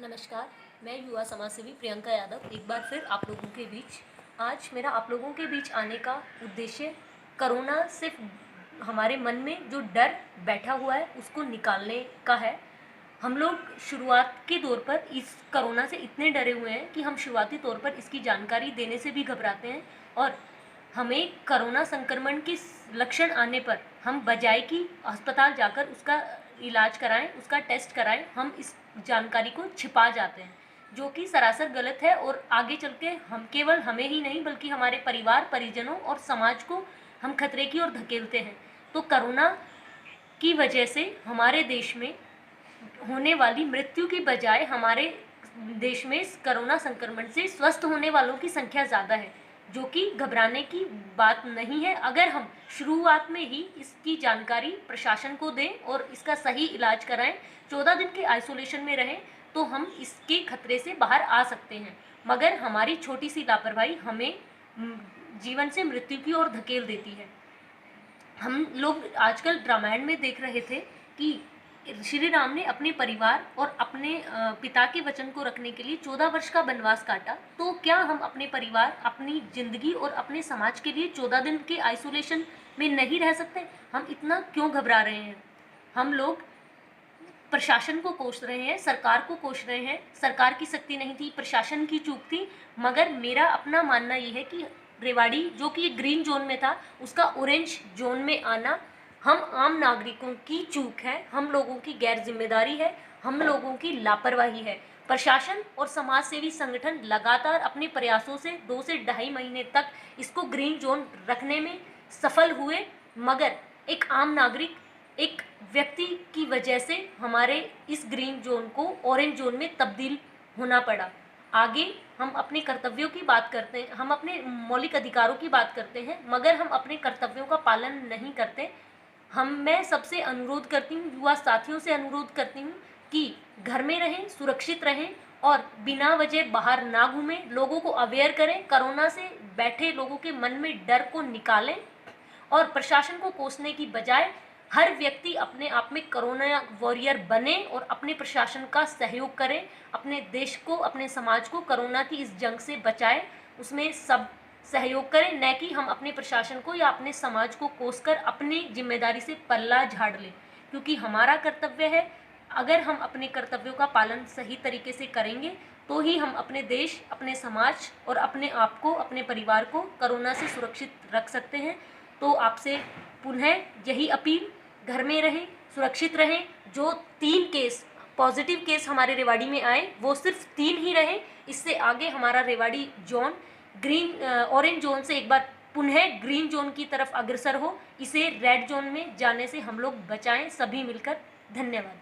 नमस्कार, मैं युवा समाजसेवी प्रियंका यादव एक बार फिर आप लोगों के बीच। आज मेरा आप लोगों के बीच आने का उद्देश्य कोरोना से हमारे मन में जो डर बैठा हुआ है उसको निकालने का है। हम लोग शुरुआत के दौर पर इस कोरोना से इतने डरे हुए हैं कि हम शुरुआती तौर पर इसकी जानकारी देने से भी घबराते हैं और हमें कोरोना संक्रमण के लक्षण आने पर हम बजाय कि अस्पताल जाकर उसका इलाज कराएं, उसका टेस्ट कराएं, हम इस जानकारी को छिपा जाते हैं, जो कि सरासर गलत है और आगे चल के हम केवल हमें ही नहीं बल्कि हमारे परिवार परिजनों और समाज को हम खतरे की ओर धकेलते हैं। तो कोरोना की वजह से हमारे देश में होने वाली मृत्यु की बजाय हमारे देश में इस कोरोना संक्रमण से स्वस्थ होने वालों की संख्या ज़्यादा है, जो कि घबराने की बात नहीं है। अगर हम शुरुआत में ही इसकी जानकारी प्रशासन को दें और इसका सही इलाज कराएं, 14 दिन के आइसोलेशन में रहें, तो हम इसके खतरे से बाहर आ सकते हैं। मगर हमारी छोटी सी लापरवाही हमें जीवन से मृत्यु की ओर धकेल देती है। हम लोग आजकल रामायण में देख रहे थे कि श्री राम ने अपने परिवार और अपने पिता के वचन को रखने के लिए 14 वर्ष का वनवास काटा। तो क्या हम अपने परिवार, अपनी जिंदगी और अपने समाज के लिए 14 दिन के आइसोलेशन में नहीं रह सकते? हम इतना क्यों घबरा रहे हैं? हम लोग प्रशासन को कोस रहे हैं, सरकार को कोस रहे हैं। सरकार की शक्ति नहीं थी, प्रशासन की चूक थी। मगर मेरा अपना मानना ये है कि रेवाड़ी जो कि ग्रीन जोन में था, उसका ऑरेंज जोन में आना हम आम नागरिकों की चूक है, हम लोगों की गैर जिम्मेदारी है, हम लोगों की लापरवाही है। प्रशासन और समाज सेवी संगठन लगातार अपने प्रयासों से 2 से ढाई महीने तक इसको ग्रीन जोन रखने में सफल हुए, मगर एक आम नागरिक, एक व्यक्ति की वजह से हमारे इस ग्रीन जोन को ऑरेंज जोन में तब्दील होना पड़ा। आगे हम अपने कर्तव्यों की बात करते हैं, हम अपने मौलिक अधिकारों की बात करते हैं, मगर हम अपने कर्तव्यों का पालन नहीं करते। मैं सबसे अनुरोध करती हूँ, युवा साथियों से अनुरोध करती हूँ कि घर में रहें, सुरक्षित रहें और बिना वजह बाहर ना घूमें। लोगों को अवेयर करें, कोरोना से बैठे लोगों के मन में डर को निकालें और प्रशासन को कोसने की बजाय हर व्यक्ति अपने आप में कोरोना वॉरियर बने और अपने प्रशासन का सहयोग करें, अपने देश को, अपने समाज को कोरोना की इस जंग से बचाएं। उसमें सब सहयोग करें, न कि हम अपने प्रशासन को या अपने समाज को कोसकर अपनी जिम्मेदारी से पल्ला झाड़ लें, क्योंकि हमारा कर्तव्य है। अगर हम अपने कर्तव्यों का पालन सही तरीके से करेंगे तो ही हम अपने देश, अपने समाज और अपने आप को, अपने परिवार को कोरोना से सुरक्षित रख सकते हैं। तो आपसे पुनः यही अपील, घर में रहें, सुरक्षित रहें। जो 3 केस पॉजिटिव केस हमारे रेवाड़ी में आए वो सिर्फ 3 ही रहे। इससे आगे हमारा रेवाड़ी जोन ऑरेंज जोन से एक बार पुनः ग्रीन जोन की तरफ अग्रसर हो, इसे रेड जोन में जाने से हम लोग बचाएं, सभी मिलकर। धन्यवाद।